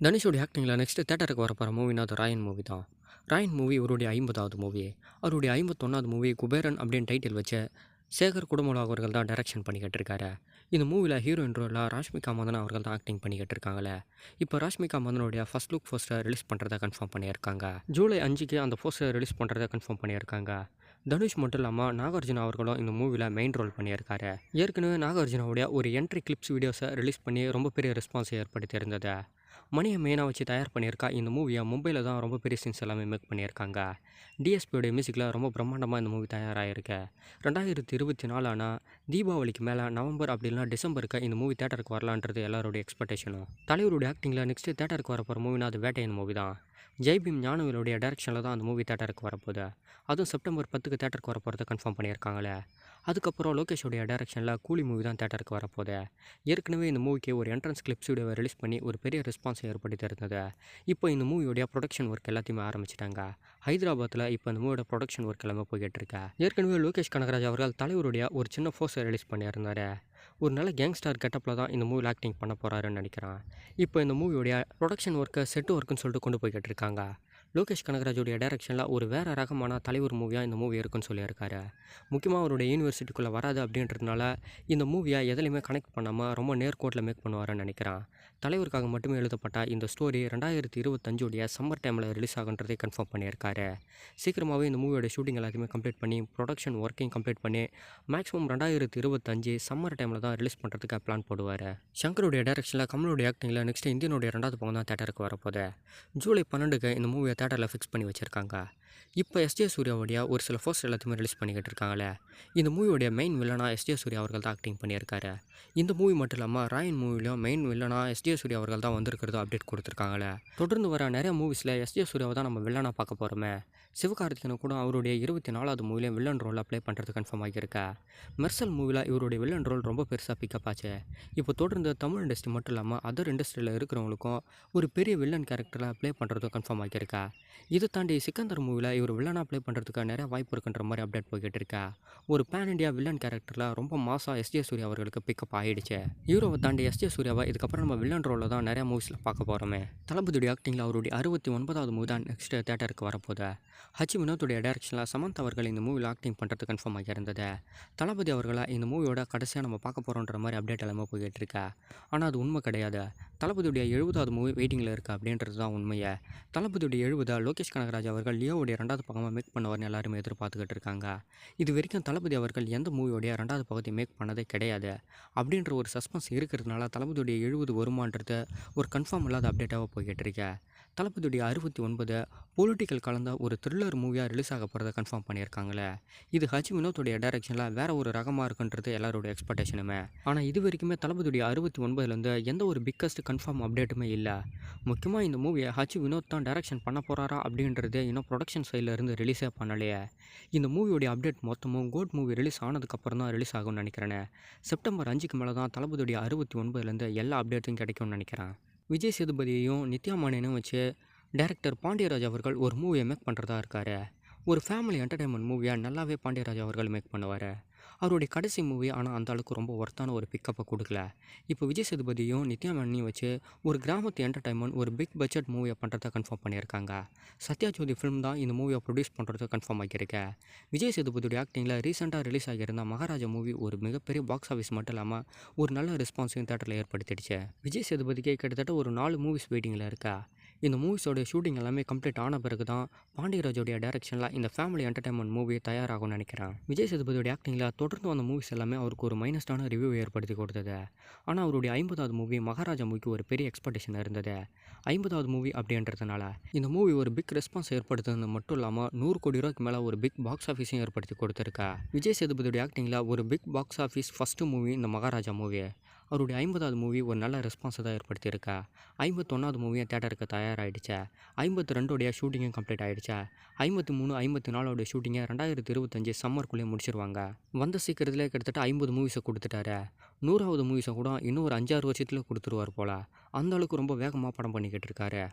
தனுஷோட ஆக்டிங்கில் நெக்ஸ்ட் தேட்டருக்கு வரப்போகிற மூவினா அது ராயன் மூவி தான். ராயன் மூவி இவருடைய 50வது மூவி. அவருடைய 51வது மூவி குபேரன் அப்படின்னு டைட்டில் வச்ச சேகர் குடமுலா அவர்கள் தான் டைரக்ஷன் பண்ணிக்கிட்டு இருக்காரு. இந்த மூவியில் ஹீரோயின் ரோலில் ராஷ்மிகா மந்தனா அவர்கள் தான் ஆக்டிங் பண்ணிக்கிட்டு இருக்காங்களே. இப்போ ராஷ்மிகா மந்தனுடைய ஃபர்ஸ்ட் லுக் போஸ்டரை ரிலீஸ் பண்ணுறதை கன்ஃபார்ம் பண்ணியிருக்காங்க. ஜூலை 5க்கு அந்த போஸ்டரை ரிலீஸ் பண்ணுறதை கன்ஃபார்ம் பண்ணியிருக்காங்க. தனுஷ் மட்டும் இல்லாமல் நாகார்ஜுனா அவர்களும் இந்த மூவியில் மெயின் ரோல் பண்ணியிருக்காரு. ஏற்கனவே நாகார்ஜுனாவுடைய ஒரு என்ட்ரி கிளிப்ஸ் வீடியோஸை ரிலீஸ் பண்ணி ரொம்ப பெரிய ரெஸ்பான்ஸை ஏற்படுத்தி இருந்தது. மணியை மெயினாக வச்சு தயார் பண்ணியிருக்கா இந்த மூவியை மும்பையில் தான் ரொம்ப பெரிய சீன்ஸ் எல்லாமே மேக் பண்ணியிருக்காங்க. டிஎஸ்பியோடைய மியூசிக்கில் ரொம்ப பிரம்மாண்டமாக இந்த மூவி தயாராகிருக்கு. 2024 ஆனால் தீபாவளிக்கு மேலே நவம்பர் அப்படின்னா டிசம்பருக்கு இந்த மூவி தேட்டருக்கு வரலான்றது எல்லாருடைய எக்ஸ்பெக்டேஷனும். தலைவருடைய ஆக்டிங்கில் நெக்ஸ்ட்டு தேட்டருக்கு வரப்போகிற மூவினா அது வேட்டையன் மூவி தான். ஜெய்பீம் ஞானவேலுடைய டைரக்ஷனில் தான் அந்த மூவி தேட்டருக்கு வரப்போகுது. அதுவும் செப்டம்பர் 10க்கு தேட்டருக்கு வரப்போகிறத கன்ஃபார்ம் பண்ணியிருக்காங்களே. அதுக்கப்புறம் லோகேஷோடைய டைரக்ஷனில் கூலி மூவி தான் தேட்டருக்கு வரப்போகுது. ஏற்கனவே இந்த மூவிக்கு ஒரு என்ட்ரன்ஸ் கிளிப்ஸ் வீடியோவை ரிலீஸ் பண்ணி ஒரு பெரிய ரெஸ்பான்ஸை ஏற்படுத்தி இருந்தது. இப்போ இந்த மூவியோடைய ப்ரொடக்ஷன் ஒர்க் எல்லாத்தையுமே ஆரம்பிச்சிட்டாங்க. ஹைதராபாத்தில் இப்போ இந்த மூவியோட ப்ரொடக்ஷன் ஒர்க் எல்லாமே போய்கிட்டு இருக்கு. ஏற்கனவே லோகேஷ் கனகராஜ் அவர்கள் தலைவருடைய ஒரு சின்ன போஸ்டர் ரிலீஸ் பண்ணியிருந்தார். ஒரு நல்ல கேங்ஸ்டார் கெட்டப்பில் தான் இந்த மூவியில் ஆக்டிங் பண்ண போகிறாருன்னு நினைக்கிறேன். இப்போ இந்த மூவியோடைய ப்ரொடக்ஷன் ஒர்க்கை செட்டு ஒர்க்குன்னு சொல்லிட்டு கொண்டு போய்கிட்டு இருக்காங்க. லோகேஷ் கனகராஜோடைய டைரக்ஷனில் ஒரு வேறு ரகமான தலைவர் மூவியாக இந்த மூவி இருக்குன்னு சொல்லியிருக்காரு. முக்கியமாக அவருடைய யூனிவர்சிட்டிக்குள்ளே வராது அப்படின்றதுனால இந்த மூவியை எதுலையுமே கனெக்ட் பண்ணாமல் ரொம்ப நேர்கோட்டில் மேக் பண்ணுவாருன்னு நினைக்கிறேன். தலைவருக்காக மட்டுமே எழுதப்பட்ட இந்த ஸ்டோரி 2025 சம்மர் டைமில் ரிலீஸ் ஆகுன்றதை கன்ஃபார்ம் பண்ணியிருக்காரு. சீக்கிரமாகவே இந்த மூவியோட ஷூட்டிங் எல்லாத்தையுமே கம்ப்ளீட் பண்ணி ப்ரொடக்ஷன் ஒர்க்கையும் கம்ப்ளீட் பண்ணி மேக்ஸிமம் 2025 சம்மர் டைமில் தான் ரிலீஸ் பண்ணுறதுக்கு பிளான் போடுவார். ஷங்கருடைய டைரக்ஷனில் கமலுடைய ஆக்டிங்கில் நெக்ஸ்ட் இந்தியனுடைய 2வது பக்கம் தான் தேட்டருக்கு வரப்போகுது. ஜூலை 12க்கு இந்த மூவியை தேட்டரில் ஃபிக்ஸ் பண்ணி வச்சுருக்காங்க. இப்போ எஸ்ஜே சூர்யாவுடைய ஒரு சில போஸ்டர் எல்லாத்தையுமே ரிலீஸ் பண்ணிக்கிட்டு இருக்காங்களே. இந்த மூவியோடைய மெயின் வில்லனாக எஸ்ஜே சூர்யா அவர்கள் தான் ஆக்டிங் பண்ணியிருக்காரு. இந்த மூவி மட்டும் இல்லாமல் ராயன் மூவிலையும் மெயின் வில்லனாக எஸ்ஜே சூர்யா அவர்கள் தான் வந்திருக்கிறது அப்டேட் கொடுத்துருக்காங்களே. தொடர்ந்து வர நிறைய மூவிஸில் எஸ்ஜே சூர்யாவை தான் நம்ம வில்லனாக பார்க்க போகிறோமே. சிவகார்த்திகேயன் கூட அவருடைய 24வது மூவிலையும் வில்லன் ரோல் அப்ளை பண்ணுறது கன்ஃபார்ம் ஆகியிருக்கா. மெர்சல் மூவியில் இவருடைய வில்லன் ரோல் ரொம்ப பெருசாக பிக்கப் ஆச்சு. இப்போ தொடர்ந்து தமிழ் இண்டஸ்ட்ரி மட்டும் இல்லாமல் அதர் இண்டஸ்ட்ரியில் இருக்கிறவங்களுக்கும் ஒரு பெரிய வில்லன் கேரக்டரில் ப்ளே பண்ணுறதும் கன்ஃபார்ம் ஆகியிருக்கா. இதை தாண்டி சிக்கந்தர் மூவியில் இவர் வில்லனாக ப்ளே பண்ணுறதுக்கு நிறைய வாய்ப்பு இருக்குன்ற மாதிரி அப்டேட் போய்கிட்டு இருக்கா. ஒரு பேன் இண்டியா வில்லன் கேரக்டரில் ரொம்ப மாசாக எஸ்ஜே சூர்யா அவர்களுக்கு பிக்கப் ஆகிடுச்சு. ஹீரோவை தாண்டி எஸ்ஜே சூர்யாவை இதுக்கப்புறம் நம்ம வில்லன் ரோலில் தான் நிறைய மூவிஸில் பார்க்க போகிறோமே. தளபதியுடைய ஆக்டிங்கில் அவருடைய 69வது மூவி தான் நெக்ஸ்ட் தேட்டருக்கு வரப்போகுது. ஹச் வினோத்துடைய டைரக்ஷனில் சமந்த் அவர்கள் இந்த மூவியில் ஆக்டிங் பண்ணுறது கன்ஃபார்ம் ஆகியிருந்தது. தளபதி அவர்களை இந்த மூவியோட கடைசியாக நம்ம பார்க்க போகிறோன்ற மாதிரி அப்டேட் எல்லாமே போய்கிட்டு இருக்கா. ஆனால் அது உண்மை கிடையாது. தளபதியுடைய 70வது மூவி வெயிட்டிங்கில் இருக்குது அப்படின்றது தான் உண்மையை. தளபதியுடைய 70 லோகேஷ் கனகராஜ் அவர்கள் லியோவுடைய 2வது பக்கமாக மேக் பண்ணுவார்னு எல்லாருமே எதிர்பார்த்துக்கிட்டு இருக்காங்க. இது வரைக்கும் தளபதி அவர்கள் எந்த மூவியோடைய 2வது பக்கத்தை மேக் பண்ணதே கிடையாது. அப்படின்ற ஒரு சஸ்பென்ஸ் இருக்கிறதுனால தளபதியுடைய 70 வருமானது ஒரு கன்ஃபார்ம் இல்லாத அப்டேட்டாக போய்கிட்டு இருக்கா. தளபதியுடைய 69 பொலிட்டிக்கல் கலந்த ஒரு த்ரில்லர் மூவியாக ரிலீஸ் ஆக போகிறத கன்ஃபார்ம் பண்ணியிருக்காங்களே. இது ஹச் வினோத்துடைய டைரக்ஷனில் வேறு ஒரு ரகமாக இருக்குன்றது எல்லாருடைய எக்ஸ்பெக்டேஷனுமே. ஆனால் இது வரைக்குமே தளபதியுடைய 69லேருந்து எந்த ஒரு பிக்கஸ்ட் கன்ஃபார்ம் அப்டேட்டுமே இல்லை. முக்கியமாக இந்த மூவியை ஹச் வினோத் தான் டைரக்ஷன் பண்ண போகிறாரா அப்படின்றது இன்னும் ப்ரொடக்ஷன் சைடில் இருந்து ரிலீஸே பண்ணலையே. இந்த மூவியோடைய அப்டேட் மொத்தமும் கோட் மூவி ரிலீஸ் ஆனதுக்கப்புறம் தான் ரிலீஸ் ஆகும்னு நினைக்கிறேன். செப்டம்பர் 5க்கு மேலே தான் தளபதியுடைய 69லேருந்து எல்லா அப்டேட்டும் கிடைக்கும்னு நினைக்கிறேன். விஜய் சேதுபதியையும் நித்யா மேனனையும் வச்சு டைரக்டர் பாண்டியராஜ் அவர்கள் ஒரு மூவியை மேக் பண்ணுறதா இருக்கார். ஒரு ஃபேமிலி என்டர்டைன்மெண்ட் மூவியாக நல்லாவே பாண்டியராஜ் அவர்கள் மேக் பண்ணுவார். அவருடைய கடைசி மூவி ஆனால் அந்த அளவுக்கு ரொம்ப ஒர்த்தான ஒரு பிக்கப்பை கொடுக்கல. இப்போ விஜய் சேதுபதியும் நித்யா மேனனையும் வச்சு ஒரு கிராமத்து என்டர்டைன்மெண்ட் ஒரு பிக் பட்ஜெட் மூவியை பண்ணுறதை கன்ஃபார்ம் பண்ணியிருக்காங்க. சத்யாஜோதி ஃபிலிம் தான் இந்த மூவியை ப்ரொடியூஸ் பண்ணுறது கன்ஃபார்ம் ஆகியிருக்கேன். விஜய் சேதுபதியுடைய ஆக்டிங்கில் ரீசெண்டாக ரிலீஸ் ஆகியிருந்த மகாராஜா மூவி ஒரு மிகப்பெரிய பாக்ஸ் ஆஃபீஸ் மட்டும் இல்லாமல் ஒரு நல்ல ரெஸ்பான்ஸையும் தேட்டரில் ஏற்படுத்திடுச்சு. விஜய் சேதுபதிக்கு கிட்டத்தட்ட ஒரு 4 மூவிஸ் வெயிட்டிங்கில் இருக்கா. இந்த மூவிஸோட ஷூட்டிங் எல்லாமே கம்ப்ளீட் ஆன பிறகு தான் பாண்டியராஜோடைய டைரக்ஷனில் இந்த ஃபேமிலி என்டர்டைன்மெண்ட் மூவி தயாராகும்னு நினைக்கிறேன். விஜய் சேதுபதியோட ஆக்டிங்கில் தொடர்ந்து வந்த மூவிஸ் எல்லாமே அவருக்கு ஒரு மைனஸ்டான ரிவ்யூ ஏற்படுத்தி கொடுத்தது. ஆனால் அவருடைய 50வது மூவி மகாராஜா மூவிக்கு ஒரு பெரிய எக்ஸ்பெக்டேஷன் இருந்தது. 50வது மூவி அப்படின்றதுனால இந்த மூவி ஒரு பிக் ரெஸ்பான்ஸ் ஏற்படுத்துறது மட்டும் இல்லாமல் 100 கோடி ரூபாய்க்கு மேலே ஒரு பிக் பாக்ஸ் ஆஃபீஸையும் ஏற்படுத்தி கொடுத்துருக்கா. விஜய் சேதுபதியோட ஆக்டிங்கில் ஒரு big box office first movie இந்த மகாராஜா மூவி. அவருடைய 50வது மூவி ஒரு நல்ல ரெஸ்பான்ஸை தான் ஏற்படுத்தியிருக்கா. 51வது மூவியும் தேட்டருக்கு தயாராகிடுச்சா. 52 ஷூட்டிங்கும் கம்ப்ளீட் ஆகிடுச்சா. 53 54 ஷூட்டிங்கை 2025 சம்மருக்குள்ளேயே முடிச்சிருவாங்க. வந்த சீக்கிரத்திலே கிட்டத்தட்ட 50 மூவிஸை கொடுத்துட்டாரு. 100வது மூவிஸை கூட இன்னும் ஒரு 5-6 வருஷத்துல கொடுத்துருவார் போல். அந்த அளவுக்கு ரொம்ப வேகமாக படம் பண்ணிக்கிட்டு இருக்காரு.